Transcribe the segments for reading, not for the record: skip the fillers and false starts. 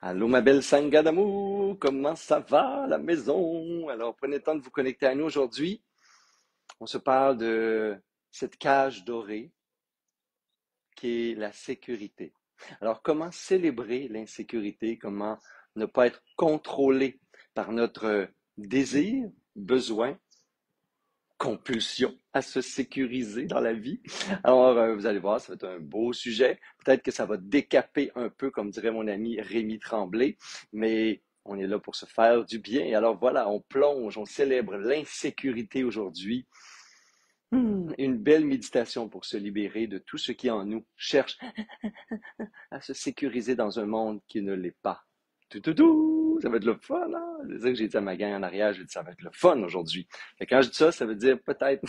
Allô, ma belle Sangha d'amour, comment ça va à la maison? Alors, prenez le temps de vous connecter à nous aujourd'hui. On se parle de cette cage dorée qui est la sécurité. Alors, comment célébrer l'insécurité? Comment ne pas être contrôlé par notre désir, besoin, compulsion à se sécuriser dans la vie. Alors, vous allez voir, ça va être un beau sujet. Peut-être que ça va décaper un peu, comme dirait mon ami Rémi Tremblay, mais on est là pour se faire du bien. Et alors voilà, on plonge, on célèbre l'insécurité aujourd'hui. Une belle méditation pour se libérer de tout ce qui en nous cherche à se sécuriser dans un monde qui ne l'est pas. Tout, tout, tout, ça va être le fun, hein? C'est ça que j'ai dit à ma gang en arrière, j'ai dit ça va être le fun aujourd'hui. Et quand je dis ça, ça veut dire peut-être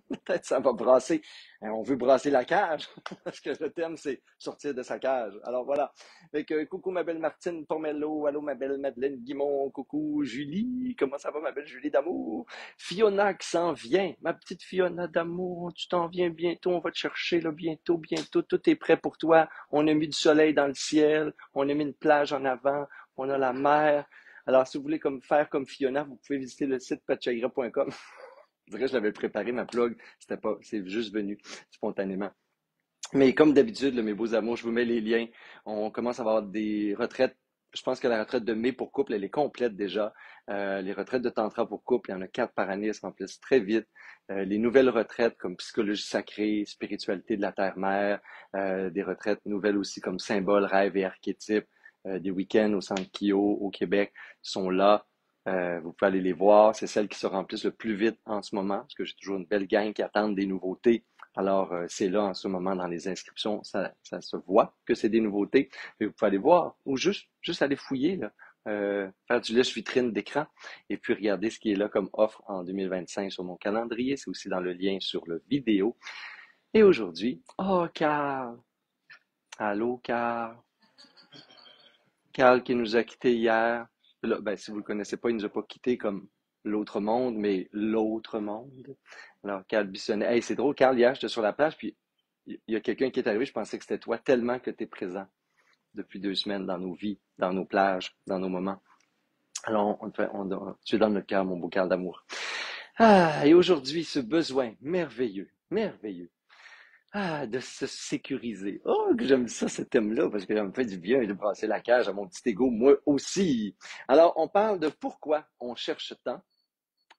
peut-être ça va brasser. On veut brasser la cage, parce que le thème, c'est sortir de sa cage. Alors voilà. Fait que, coucou ma belle Martine Pormello, allô ma belle Madeleine Guimont, coucou Julie, comment ça va ma belle Julie d'amour? Fiona qui s'en vient, ma petite Fiona d'amour, tu t'en viens bientôt, on va te chercher là bientôt, bientôt, tout est prêt pour toi. On a mis du soleil dans le ciel, on a mis une plage en avant, on a la mer. Alors si vous voulez faire comme Fiona, vous pouvez visiter le site patchagra.com. Je dirais que je l'avais préparé, ma plug. C'était pas, c'est juste venu spontanément. Mais comme d'habitude, là, mes beaux amours, je vous mets les liens. On commence à avoir des retraites. Je pense que la retraite de mai pour couple, elle est complète déjà. Les retraites de tantra pour couple, il y en a 4 par année, elles se remplissent très vite. Les nouvelles retraites comme psychologie sacrée, spiritualité de la terre-mère, des retraites nouvelles aussi comme symboles, rêves et archétypes, des week-ends au Centre Kyo au Québec sont là. Vous pouvez aller les voir. C'est celles qui se remplissent le plus vite en ce moment, parce que j'ai toujours une belle gang qui attendent des nouveautés. Alors, c'est là en ce moment dans les inscriptions, ça se voit que c'est des nouveautés. Et vous pouvez aller voir ou juste aller fouiller, là, faire du lèche-vitrine d'écran et puis regarder ce qui est là comme offre en 2025 sur mon calendrier. C'est aussi dans le lien sur le vidéo. Et aujourd'hui, oh, Carl! Allô, Carl! Carl qui nous a quittés hier. Là, ben, si vous le connaissez pas, il nous a pas quittés comme l'autre monde, mais l'autre monde. Alors, Carl Bissonnet. Hey, c'est drôle, Carl, hier, j'étais sur la plage, puis il y a quelqu'un qui est arrivé, je pensais que c'était toi, tellement que tu es présent depuis 2 semaines dans nos vies, dans nos plages, dans nos moments. Alors, tu es dans notre cœur, mon beau Carl d'amour. Ah, et aujourd'hui, ce besoin merveilleux, merveilleux, de se sécuriser. Oh, que j'aime ça, ce thème-là, parce que ça me fait du bien de brasser la cage à mon petit ego, moi aussi. Alors, on parle de pourquoi on cherche tant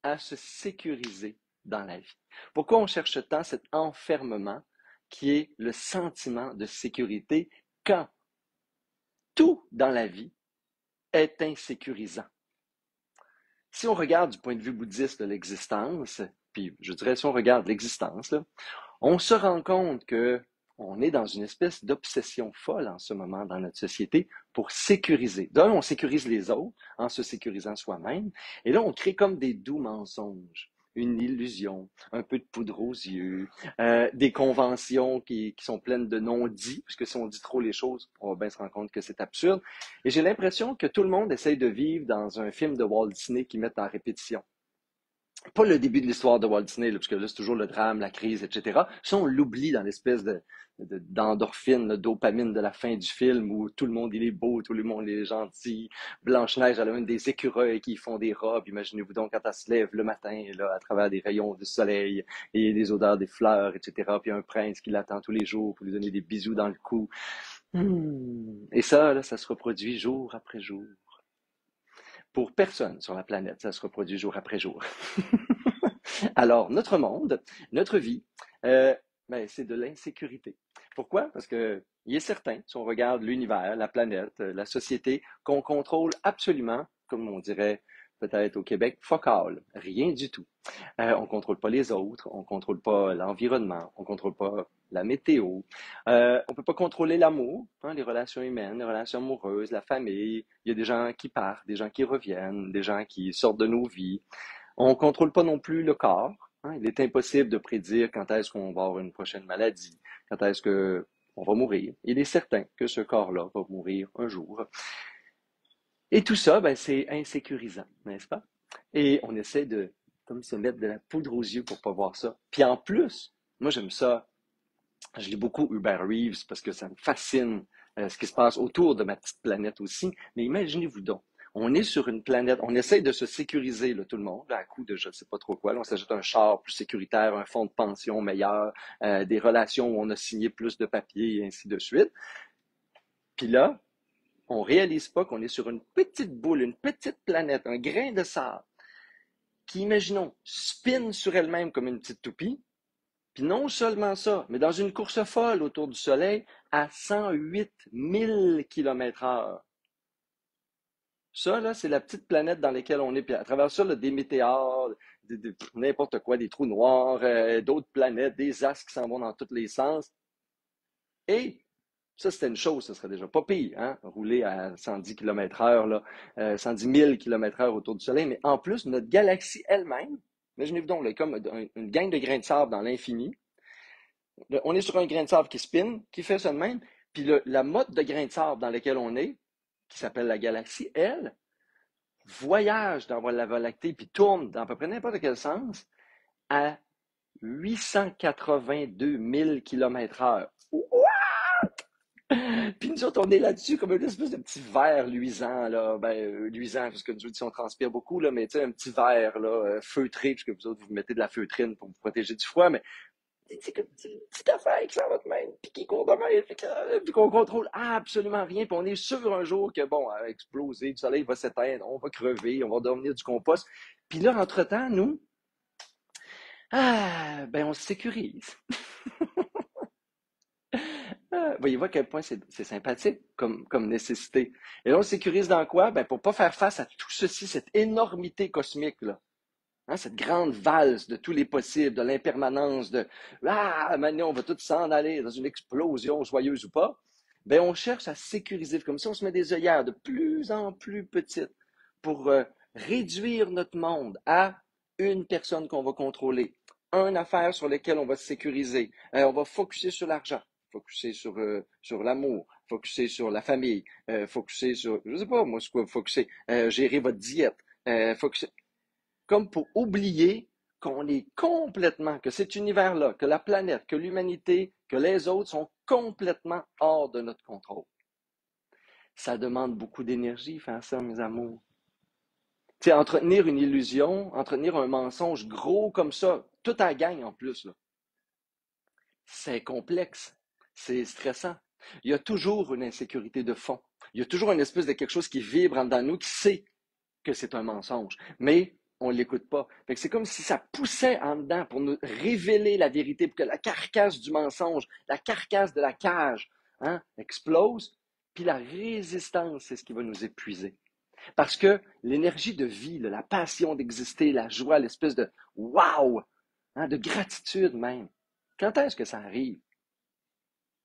à se sécuriser dans la vie. Pourquoi on cherche tant cet enfermement qui est le sentiment de sécurité quand tout dans la vie est insécurisant. Si on regarde du point de vue bouddhiste de l'existence, puis je dirais si on regarde l'existence, là, on se rend compte que on est dans une espèce d'obsession folle en ce moment dans notre société pour sécuriser. D'un, on sécurise les autres en se sécurisant soi-même, et là, on crée comme des doux mensonges, une illusion, un peu de poudre aux yeux, des conventions qui sont pleines de non-dits, parce que si on dit trop les choses, on va bien se rendre compte que c'est absurde. Et j'ai l'impression que tout le monde essaye de vivre dans un film de Walt Disney qui met en répétition. Pas le début de l'histoire de Walt Disney, là, parce que là, c'est toujours le drame, la crise, etc. Ça, on l'oublie dans l'espèce d'endorphine, de dopamine de la fin du film où tout le monde il est beau, tout le monde il est gentil. Blanche-Neige, elle a même des écureuils qui font des robes. Imaginez-vous donc quand elle se lève le matin, là, à travers des rayons du soleil et des odeurs des fleurs, etc. Puis un prince qui l'attend tous les jours pour lui donner des bisous dans le cou. Et ça, là, ça se reproduit jour après jour. Pour personne sur la planète, ça se reproduit jour après jour. Alors, notre monde, notre vie, euh, c'est de l'insécurité. Pourquoi? Parce que il est certain, si on regarde l'univers, la planète, la société, qu'on contrôle absolument, comme on dirait peut-être au Québec, fuck all, rien du tout. On ne contrôle pas les autres, on ne contrôle pas l'environnement, on ne contrôle pas la météo. On ne peut pas contrôler l'amour, hein, les relations humaines, les relations amoureuses, la famille. Il y a des gens qui partent, des gens qui reviennent, des gens qui sortent de nos vies. On ne contrôle pas non plus le corps. Hein. Il est impossible de prédire quand est-ce qu'on va avoir une prochaine maladie, quand est-ce qu'on va mourir. Il est certain que ce corps-là va mourir un jour. Et tout ça, c'est insécurisant, n'est-ce pas? Et on essaie de comme se mettre de la poudre aux yeux pour pas voir ça. Puis en plus, moi j'aime ça. Je lis beaucoup Hubert Reeves parce que ça me fascine ce qui se passe autour de ma petite planète aussi. Mais imaginez-vous donc, on est sur une planète, on essaye de se sécuriser, là, tout le monde, là, à coup de je ne sais pas trop quoi. Là, on s'achète un char plus sécuritaire, un fonds de pension meilleur, des relations où on a signé plus de papiers et ainsi de suite. Puis là, on réalise pas qu'on est sur une petite boule, une petite planète, un grain de sable, qui, imaginons, spin sur elle-même comme une petite toupie. Puis non seulement ça, mais dans une course folle autour du Soleil à 108 000 km/h. Ça, là, c'est la petite planète dans laquelle on est. Puis à travers ça, là, des météores, n'importe quoi, des trous noirs, d'autres planètes, des astres qui s'en vont dans tous les sens. Et ça, c'était une chose, ce serait déjà pas pire, hein? Rouler à 110 km/h, là, 110 000 km/h autour du Soleil. Mais en plus, notre galaxie elle-même, imaginez-vous donc, là, comme une gang de grains de sable dans l'infini. On est sur un grain de sable qui spin, qui fait ça de même. Puis la mode de grain de sable dans laquelle on est, qui s'appelle la galaxie, elle, voyage dans la Voie lactée, puis tourne dans à peu près n'importe quel sens, à 882 000 km/h. Puis nous autres, on est là-dessus comme une espèce de petit verre luisant, là. Ben, luisant, parce que nous autres, on transpire beaucoup, là, mais tu sais, un petit verre, là, feutré, puisque vous autres, vous mettez de la feutrine pour vous protéger du froid, mais c'est comme une petite affaire qui s'en va de même, puis qui court de même, puis qu'on contrôle absolument rien, puis on est sûr un jour que, bon, elle va exploser, le soleil va s'éteindre, on va crever, on va devenir du compost. Puis là, entre-temps, nous, ben, on se sécurise. Voyez-vous à quel point c'est sympathique comme nécessité. Et là, on se sécurise dans quoi? Ben, pour pas faire face à tout ceci, cette énormité cosmique, là. Hein, cette grande valse de tous les possibles, de l'impermanence, de maintenant on va tous s'en aller dans une explosion joyeuse ou pas. Ben, on cherche à sécuriser. Comme ça, on se met des œillères de plus en plus petites pour réduire notre monde à une personne qu'on va contrôler, une affaire sur laquelle on va se sécuriser. On va focuser sur l'argent, focuser sur l'amour, focuser sur la famille, focuser sur, je sais pas moi, ce quoi focuser, gérer votre diète, focuser comme pour oublier qu'on est complètement, que cet univers-là, que la planète, que l'humanité, que les autres sont complètement hors de notre contrôle. Ça demande beaucoup d'énergie, faire ça, mes amours. Tu sais, entretenir une illusion, entretenir un mensonge gros comme ça, tout à gagne en plus, là. C'est complexe, c'est stressant. Il y a toujours une insécurité de fond. Il y a toujours une espèce de quelque chose qui vibre en dedans de nous, qui sait que c'est un mensonge. Mais on ne l'écoute pas. Fait que c'est comme si ça poussait en dedans pour nous révéler la vérité, pour que la carcasse du mensonge, la carcasse de la cage, hein, explose. Puis la résistance, c'est ce qui va nous épuiser. Parce que l'énergie de vie, la passion d'exister, la joie, l'espèce de wow, hein, de gratitude même. Quand est-ce que ça arrive?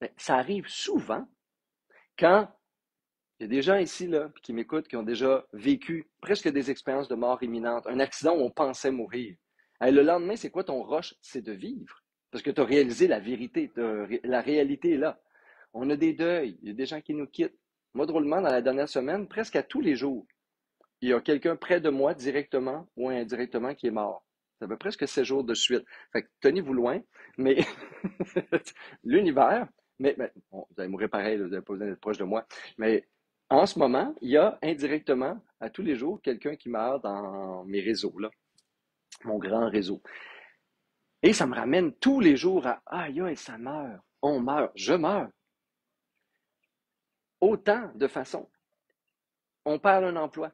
Ben, ça arrive souvent quand il y a des gens ici là, qui m'écoutent qui ont déjà vécu presque des expériences de mort imminente, un accident où on pensait mourir. Et le lendemain, c'est quoi ton rush? C'est de vivre. Parce que tu as réalisé la vérité, la réalité est là. On a des deuils, il y a des gens qui nous quittent. Moi, drôlement, dans la dernière semaine, presque à tous les jours, il y a quelqu'un près de moi, directement ou indirectement, qui est mort. Ça fait presque 7 jours de suite. Fait que tenez-vous loin, mais l'univers, mais bon, vous allez mourir pareil, là, vous n'avez pas besoin d'être proche de moi, mais en ce moment, il y a indirectement, à tous les jours, quelqu'un qui meurt dans mes réseaux, là, mon grand réseau. Et ça me ramène tous les jours à aïe, aïe, ça meurt, on meurt, je meurs. Autant de façons. On perd un emploi,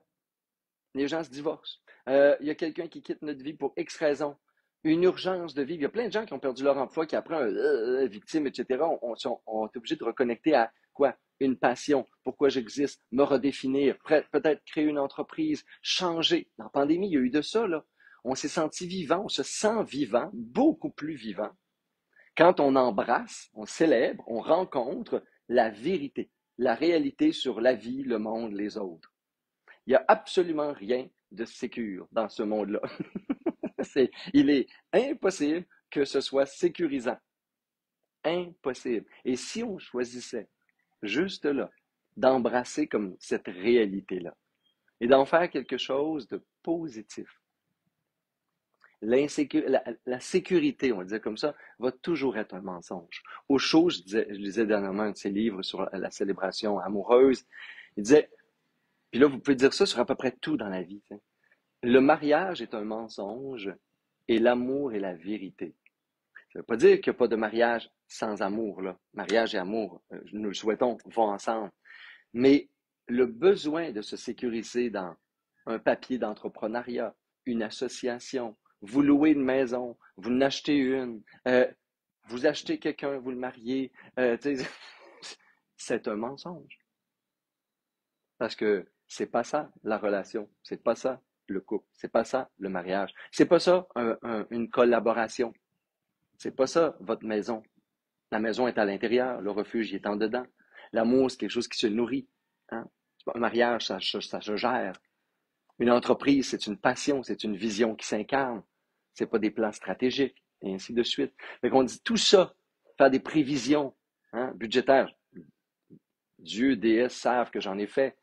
les gens se divorcent. Il y a quelqu'un qui quitte notre vie pour X raison. Une urgence de vivre. Il y a plein de gens qui ont perdu leur emploi, qui après un victime, etc. On est obligé de reconnecter à quoi? Une passion. Pourquoi j'existe? Me redéfinir. Peut-être créer une entreprise. Changer. Dans la pandémie, il y a eu de ça, là. On s'est senti vivant. On se sent vivant, beaucoup plus vivant, quand on embrasse, on célèbre, on rencontre la vérité, la réalité sur la vie, le monde, les autres. Il n'y a absolument rien de sécure dans ce monde-là. Il est impossible que ce soit sécurisant. Impossible. Et si on choisissait juste là, d'embrasser comme cette réalité-là et d'en faire quelque chose de positif, La sécurité, on va dire comme ça, va toujours être un mensonge. Osho, je lisais dernièrement un de ses livres sur la célébration amoureuse. Il disait, puis là, vous pouvez dire ça sur à peu près tout dans la vie. T'sais. Le mariage est un mensonge et l'amour est la vérité. Ça ne veut pas dire qu'il n'y a pas de mariage sans amour, là. Mariage et amour, nous le souhaitons, vont ensemble. Mais le besoin de se sécuriser dans un papier d'entrepreneuriat, une association, vous louez une maison, vous en achetez une, vous achetez quelqu'un, vous le mariez, c'est un mensonge. Parce que c'est pas ça la relation, c'est pas ça le couple, c'est pas ça le mariage, c'est pas ça une collaboration, c'est pas ça votre maison. La maison est à l'intérieur, le refuge il est en dedans. L'amour, c'est quelque chose qui se nourrit. Hein? Un mariage, ça se gère. Une entreprise, c'est une passion, c'est une vision qui s'incarne. C'est pas des plans stratégiques, et ainsi de suite. Mais qu'on dit tout ça, faire des prévisions budgétaires. Dieu, déesse savent que j'en ai fait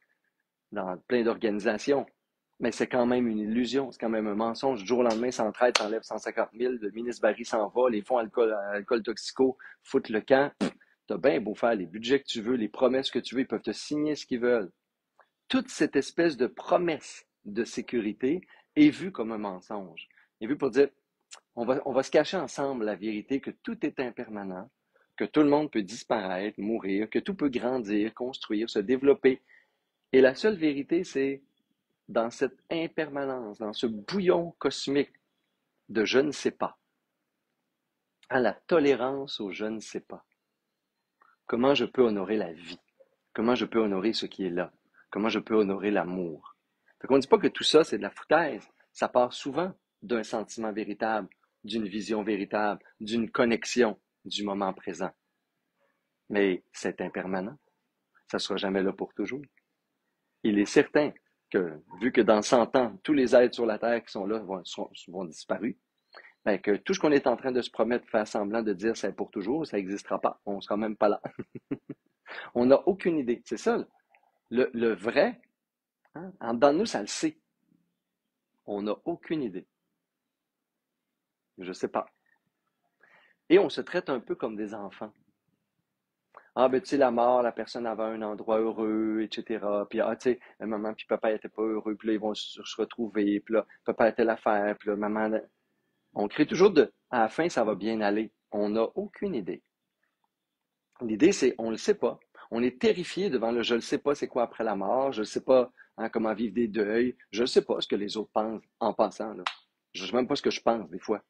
dans plein d'organisations. Mais c'est quand même une illusion, c'est quand même un mensonge. Du jour au lendemain, Centraide t'enlève 150 000, le ministre Barry s'en va, les fonds alcool toxico foutent le camp. T'as bien beau faire les budgets que tu veux, les promesses que tu veux, ils peuvent te signer ce qu'ils veulent. Toute cette espèce de promesse de sécurité est vue comme un mensonge. Est vue pour dire, on va se cacher ensemble la vérité que tout est impermanent, que tout le monde peut disparaître, mourir, que tout peut grandir, construire, se développer. Et la seule vérité, c'est dans cette impermanence, dans ce bouillon cosmique de je ne sais pas, à la tolérance au je ne sais pas. Comment je peux honorer la vie? Comment je peux honorer ce qui est là? Comment je peux honorer l'amour? Fait qu'on ne dit pas que tout ça, c'est de la foutaise. Ça part souvent d'un sentiment véritable, d'une vision véritable, d'une connexion du moment présent. Mais c'est impermanent. Ça ne sera jamais là pour toujours. Il est certain que, vu que dans 100 ans, tous les êtres sur la Terre qui sont là vont disparus, ben que tout ce qu'on est en train de se promettre, faire semblant de dire c'est pour toujours, ça n'existera pas. On ne sera même pas là. On n'a aucune idée. C'est ça. Le vrai, en dedans de nous, ça le sait. On n'a aucune idée. Je ne sais pas. Et on se traite un peu comme des enfants. Ah, ben, tu sais, la mort, la personne avait un endroit heureux, etc. Puis, tu sais, maman puis papa n'étaient pas heureux, puis là, ils vont se retrouver, puis là, papa était l'affaire, puis là, maman. On crée toujours à la fin, ça va bien aller. On n'a aucune idée. L'idée, c'est, on ne le sait pas. On est terrifié devant le je ne sais pas c'est quoi après la mort, je ne sais pas comment vivre des deuils, je ne sais pas ce que les autres pensent en passant. Là. Je ne sais même pas ce que je pense des fois.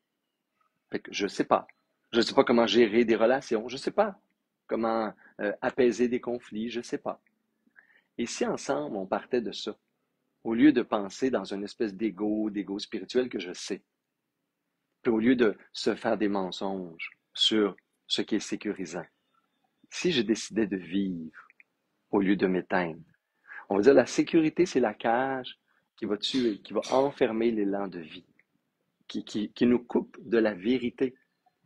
Fait que je ne sais pas. Je ne sais pas comment gérer des relations, je ne sais pas comment apaiser des conflits, je ne sais pas. Et si ensemble, on partait de ça, au lieu de penser dans une espèce d'ego spirituel que je sais, puis au lieu de se faire des mensonges sur ce qui est sécurisant, si je décidais de vivre au lieu de m'éteindre, on va dire la sécurité, c'est la cage qui va tuer, qui va enfermer l'élan de vie, qui nous coupe de la vérité.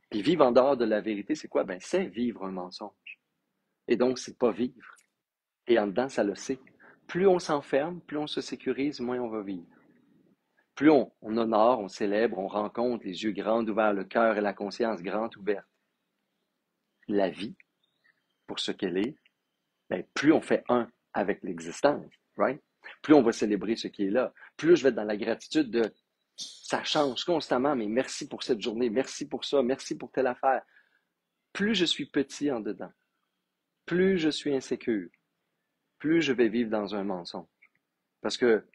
Puis vivre en dehors de la vérité, c'est quoi? Ben, c'est vivre un mensonge. Et donc, c'est pas vivre. Et en dedans, ça le sait. Plus on s'enferme, plus on se sécurise, moins on va vivre. Plus on honore, on célèbre, on rencontre les yeux grands ouverts, le cœur et la conscience grand ouverts. La vie, pour ce qu'elle est, ben, plus on fait un avec l'existence, right? Plus on va célébrer ce qui est là. Plus je vais être dans la gratitude de ça change constamment, mais merci pour cette journée, merci pour ça, merci pour telle affaire. Plus je suis petit en dedans, plus je suis insécure, plus je vais vivre dans un mensonge. Parce que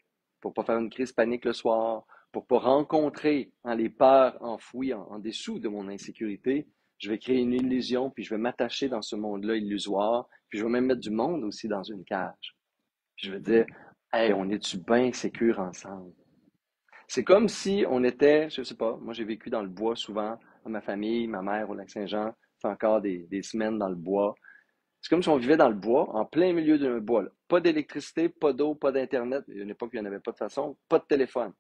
pour pas faire une crise panique le soir, pour pas rencontrer les peurs enfouies en dessous de mon insécurité, je vais créer une illusion, puis je vais m'attacher dans ce monde-là illusoire, puis je vais même mettre du monde aussi dans une cage. Puis je vais dire, hey, on est-tu bien sécure ensemble? C'est comme si on était, je sais pas, moi j'ai vécu dans le bois souvent, dans ma famille, ma mère au Lac-Saint-Jean, fait encore des semaines dans le bois. C'est comme si on vivait dans le bois, en plein milieu d'un bois. Là. Pas d'électricité, pas d'eau, pas d'Internet. Il y a une époque où il n'y en avait pas de façon. Pas de téléphone.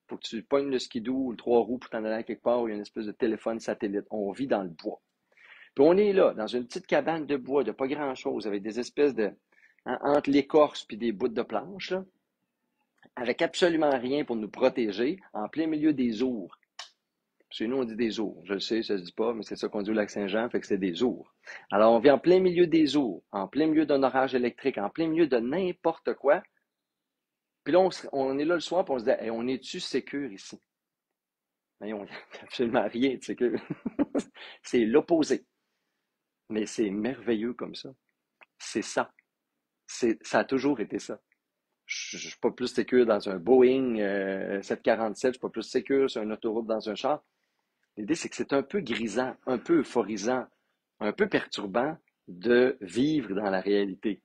Faut que tu pognes le skidoo ou le trois roues pour t'en aller à quelque part où il y a une espèce de téléphone satellite. On vit dans le bois. Puis on est là, dans une petite cabane de bois, de pas grand-chose, avec des espèces de... entre l'écorce puis des bouts de planches, là, avec absolument rien pour nous protéger, en plein milieu des ours. Chez nous, on dit des ours. Je le sais, ça se dit pas, mais c'est ça qu'on dit au Lac-Saint-Jean, fait que c'est des ours. Alors, on vit en plein milieu des ours, en plein milieu d'un orage électrique, en plein milieu de n'importe quoi. Puis là, on est là le soir, puis on se dit, hey, on est-tu sécure ici? Mais on n'y a absolument rien de sécure. C'est l'opposé. Mais c'est merveilleux comme ça. C'est ça. Ça a toujours été ça. Je ne suis pas plus sécure dans un Boeing 747, je ne suis pas plus sécure sur une autoroute dans un char. L'idée, c'est que c'est un peu grisant, un peu euphorisant, un peu perturbant de vivre dans la réalité.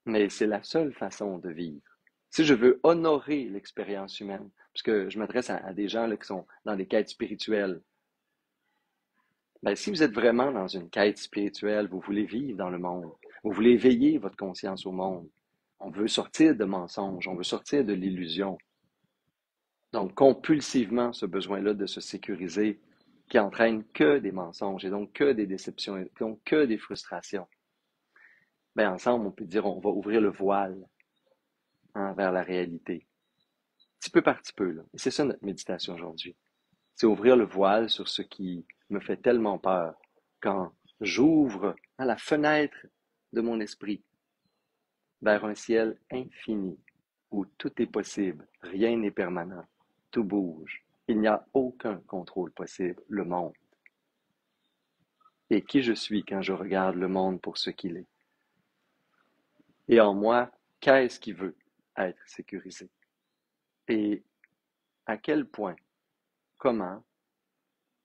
Mais c'est la seule façon de vivre. Si je veux honorer l'expérience humaine, puisque je m'adresse à des gens là, qui sont dans des quêtes spirituelles, ben, si vous êtes vraiment dans une quête spirituelle, vous voulez vivre dans le monde, vous voulez éveiller votre conscience au monde, on veut sortir de mensonges, on veut sortir de l'illusion. Donc, compulsivement, ce besoin-là de se sécuriser qui entraîne que des mensonges et donc que des déceptions et donc que des frustrations. Ben, ensemble, on peut dire on va ouvrir le voile vers la réalité, petit peu par petit peu. Là. Et c'est ça notre méditation aujourd'hui. C'est ouvrir le voile sur ce qui me fait tellement peur quand j'ouvre la fenêtre de mon esprit vers un ciel infini où tout est possible, rien n'est permanent, tout bouge, il n'y a aucun contrôle possible, le monde. Et qui je suis quand je regarde le monde pour ce qu'il est. Et en moi, qu'est-ce qui veut être sécurisé? Et à quel point, comment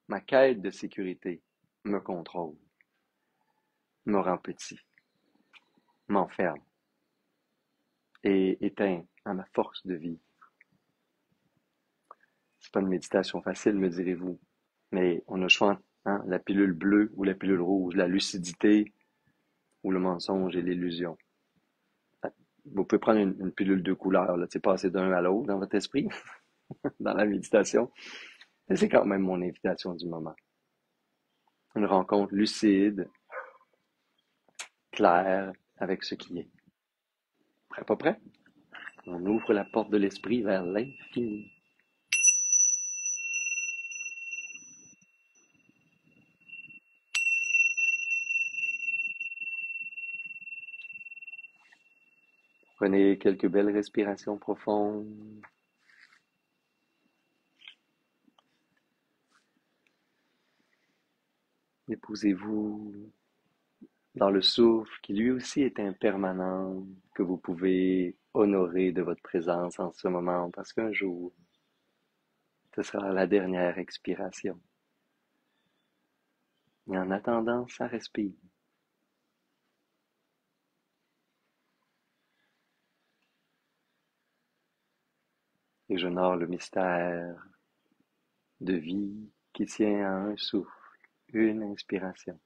ma quête de sécurité me contrôle, me rend petit, m'enferme et éteint à ma force de vie. C'est pas une méditation facile, me direz-vous, mais on a le choix, hein, la pilule bleue ou la pilule rouge, la lucidité ou le mensonge et l'illusion. Vous pouvez prendre une pilule de couleur, là, passer d'un à l'autre dans votre esprit, dans la méditation, mais c'est quand même mon invitation du moment. Une rencontre lucide, claire, avec ce qui est. Prêt, pas prêt? On ouvre la porte de l'esprit vers l'infini. Prenez quelques belles respirations profondes. Déposez-vous dans le souffle qui lui aussi est impermanent, que vous pouvez honorer de votre présence en ce moment parce qu'un jour, ce sera la dernière expiration. Et en attendant, ça respire. Et j'honore le mystère de vie qui tient à un souffle, une inspiration.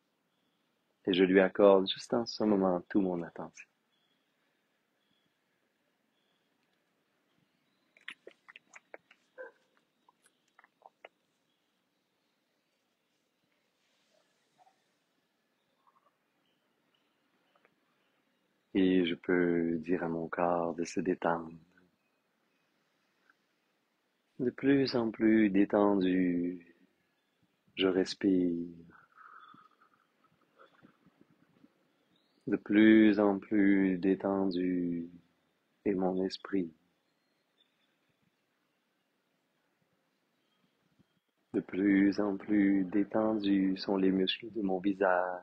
Et je lui accorde juste en ce moment toute mon attention. Et je peux dire à mon corps de se détendre. De plus en plus détendu, je respire. De plus en plus détendu est mon esprit. De plus en plus détendus sont les muscles de mon visage,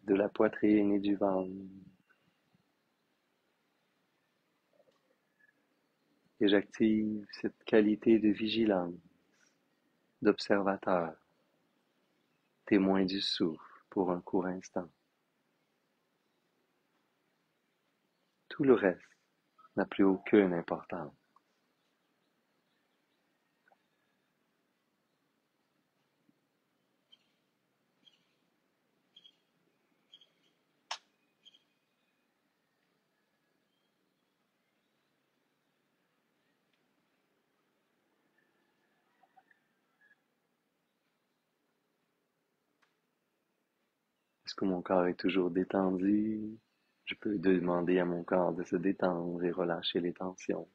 de la poitrine et du ventre. Et j'active cette qualité de vigilance, d'observateur, témoin du souffle pour un court instant. Tout le reste n'a plus aucune importance. Est-ce que mon corps est toujours détendu? Je peux demander à mon corps de se détendre et relâcher les tensions.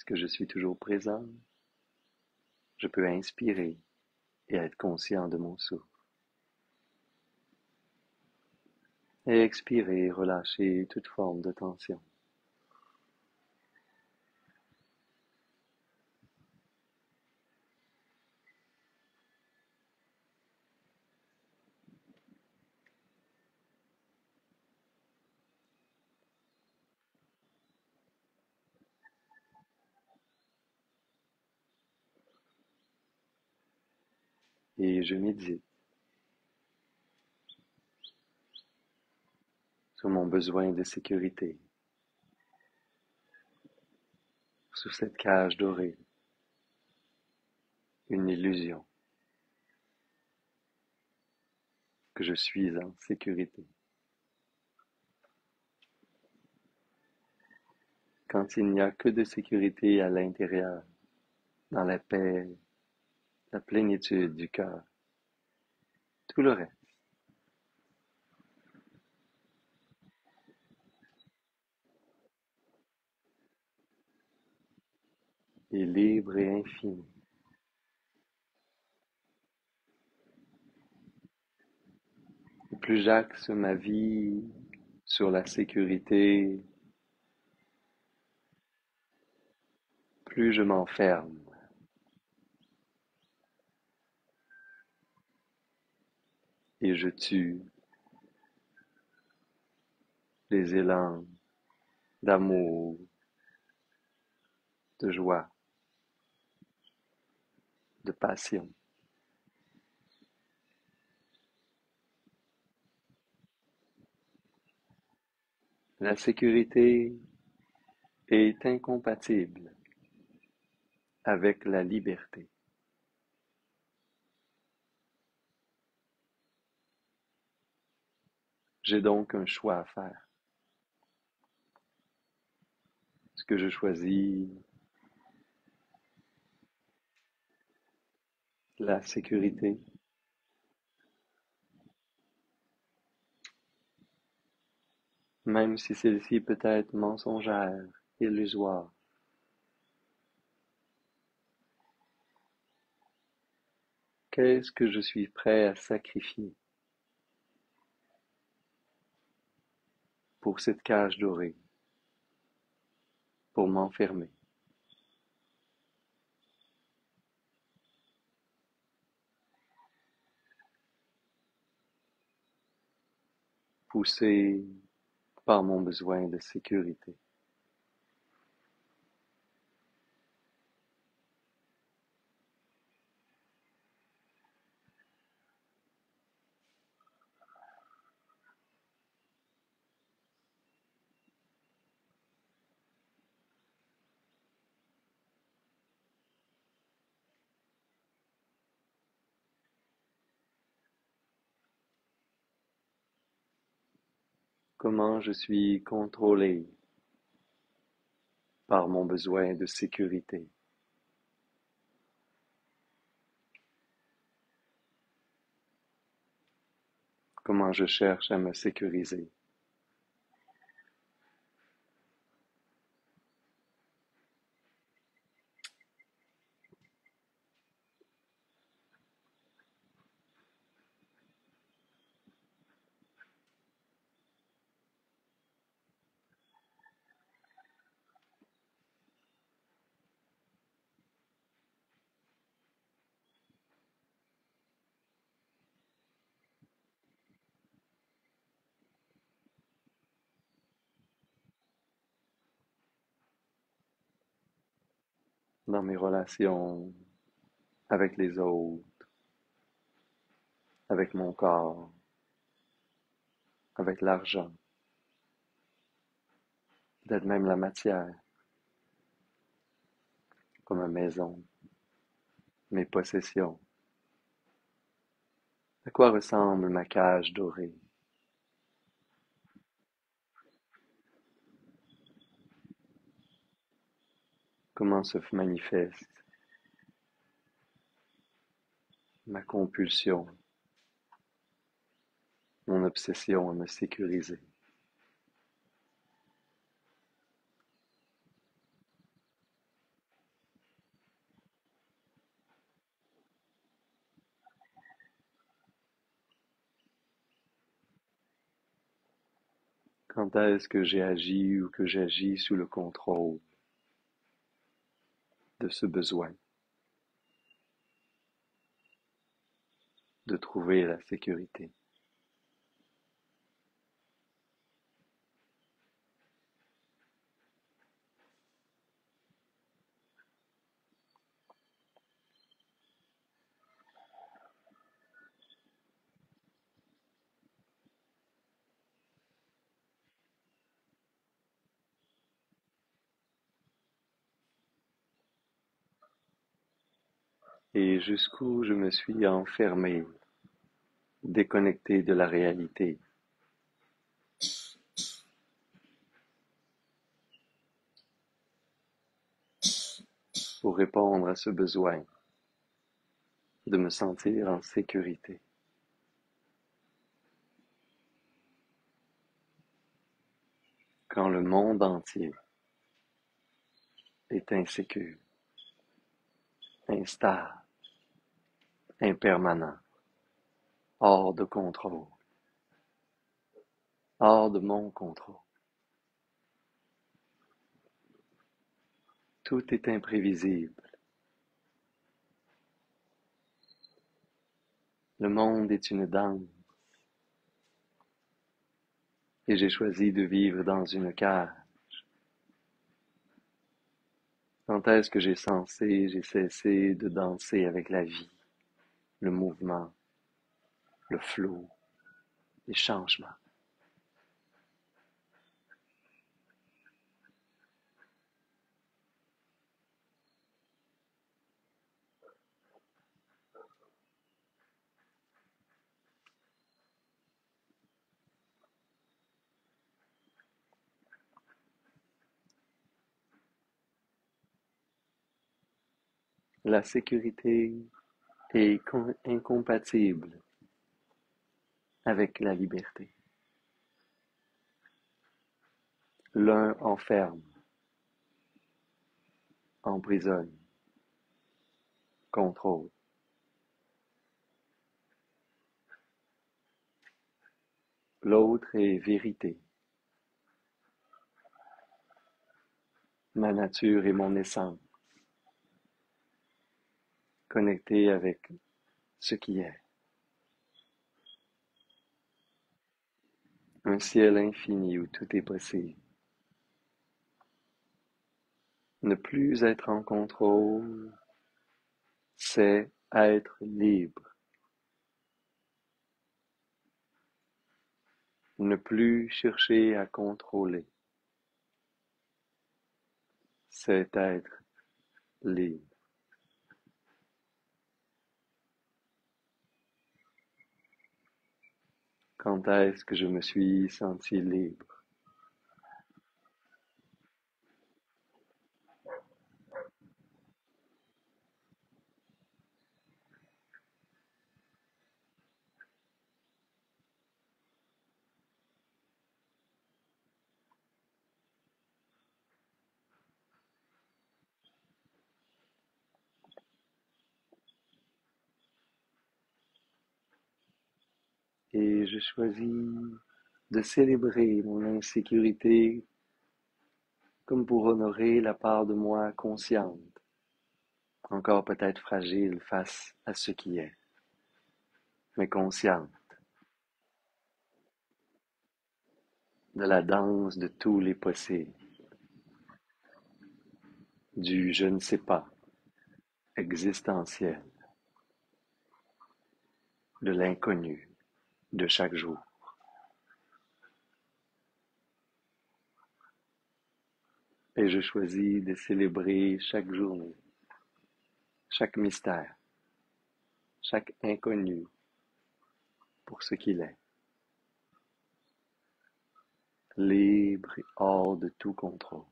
Est-ce que je suis toujours présent? Je peux inspirer et être conscient de mon souffle. Et expirer, relâcher toute forme de tension. Et je médite sur mon besoin de sécurité, sur cette cage dorée, une illusion que je suis en sécurité. Quand il n'y a que de sécurité à l'intérieur, dans la paix, la plénitude du cœur, tout le reste est libre et infini. Et plus j'axe ma vie sur la sécurité, plus je m'enferme et je tue les élans d'amour, de joie, de passion. La sécurité est incompatible avec la liberté. J'ai donc un choix à faire. Est-ce que je choisis la sécurité, même si celle-ci peut être mensongère, illusoire? Qu'est-ce que je suis prêt à sacrifier pour cette cage dorée, pour m'enfermer, poussé par mon besoin de sécurité? Comment je suis contrôlé par mon besoin de sécurité? Comment je cherche à me sécuriser? Dans mes relations avec les autres, avec mon corps, avec l'argent, peut-être même la matière, comme ma maison, mes possessions. À quoi ressemble ma cage dorée? Comment se manifeste ma compulsion, mon obsession à me sécuriser? Quand est-ce que j'ai agi ou que j'agis sous le contrôle de ce besoin de trouver la sécurité? Et jusqu'où je me suis enfermé, déconnecté de la réalité, pour répondre à ce besoin de me sentir en sécurité. Quand le monde entier est insécure, instable, impermanent, hors de contrôle, hors de mon contrôle. Tout est imprévisible. Le monde est une danse et j'ai choisi de vivre dans une cage. Quand est-ce que j'ai cessé de danser avec la vie, le mouvement, le flot, les changements? La sécurité est incompatible avec la liberté. L'un enferme, emprisonne, contrôle. L'autre est vérité, ma nature et mon essence, connectés avec ce qui est. Un ciel infini où tout est possible. Ne plus être en contrôle, c'est être libre. Ne plus chercher à contrôler, c'est être libre. Quand est-ce que je me suis senti libre? Et je choisis de célébrer mon insécurité comme pour honorer la part de moi consciente, encore peut-être fragile face à ce qui est, mais consciente de la danse de tous les possibles, du je ne sais pas existentiel, de l'inconnu de chaque jour. Et je choisis de célébrer chaque journée, chaque mystère, chaque inconnu pour ce qu'il est, libre et hors de tout contrôle.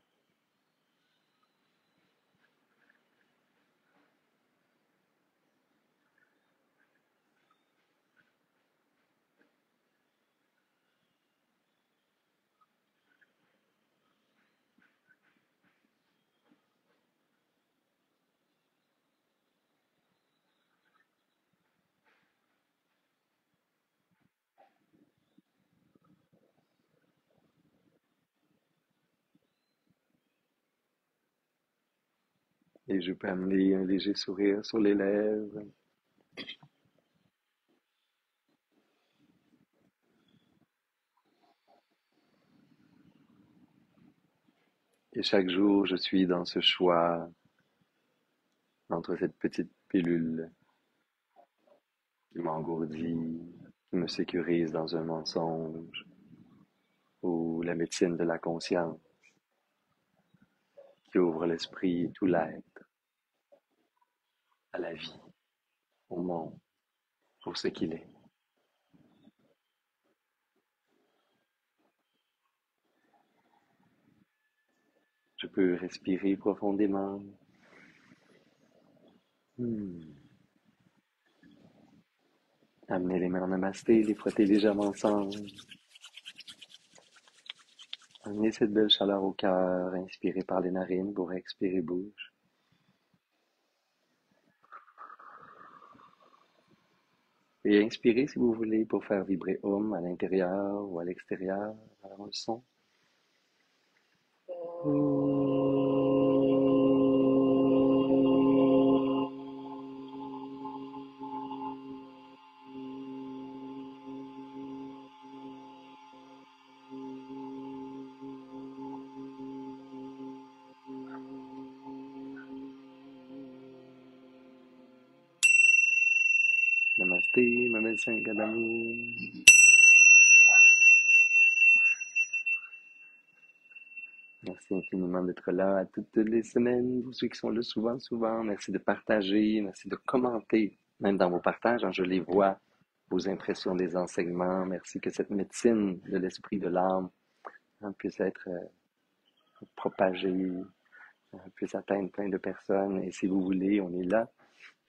Et je peux amener un léger sourire sur les lèvres. Et chaque jour, je suis dans ce choix entre cette petite pilule qui m'engourdit, qui me sécurise dans un mensonge, ou la médecine de la conscience qui ouvre l'esprit et tout l'être à la vie, au monde, pour ce qu'il est. Je peux respirer profondément. Hmm. Amener les mains en namasté, les frotter légèrement ensemble. Amener cette belle chaleur au cœur, inspirer par les narines pour expirer bouche. Et inspirer si vous voulez pour faire vibrer Om à l'intérieur ou à l'extérieur dans le son. Namasté, ma belle sangha d'amour. Merci infiniment d'être là à toutes les semaines, vous ceux qui sont là souvent, souvent. Merci de partager, merci de commenter, même dans vos partages, hein, je les vois, vos impressions des enseignements. Merci que cette médecine de l'esprit, de l'âme, hein, puisse être propagée, puisse atteindre plein de personnes. Et si vous voulez, on est là,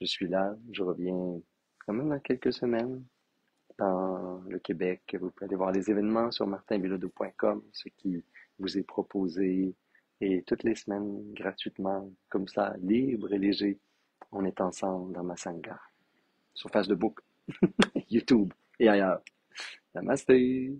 je suis là, je reviens quand même dans quelques semaines dans le Québec. Vous pouvez aller voir les événements sur martinbilodeau.com, ce qui vous est proposé. Et toutes les semaines, gratuitement, comme ça, libre et léger, on est ensemble dans ma sangha, sur Facebook, YouTube et ailleurs. Namasté!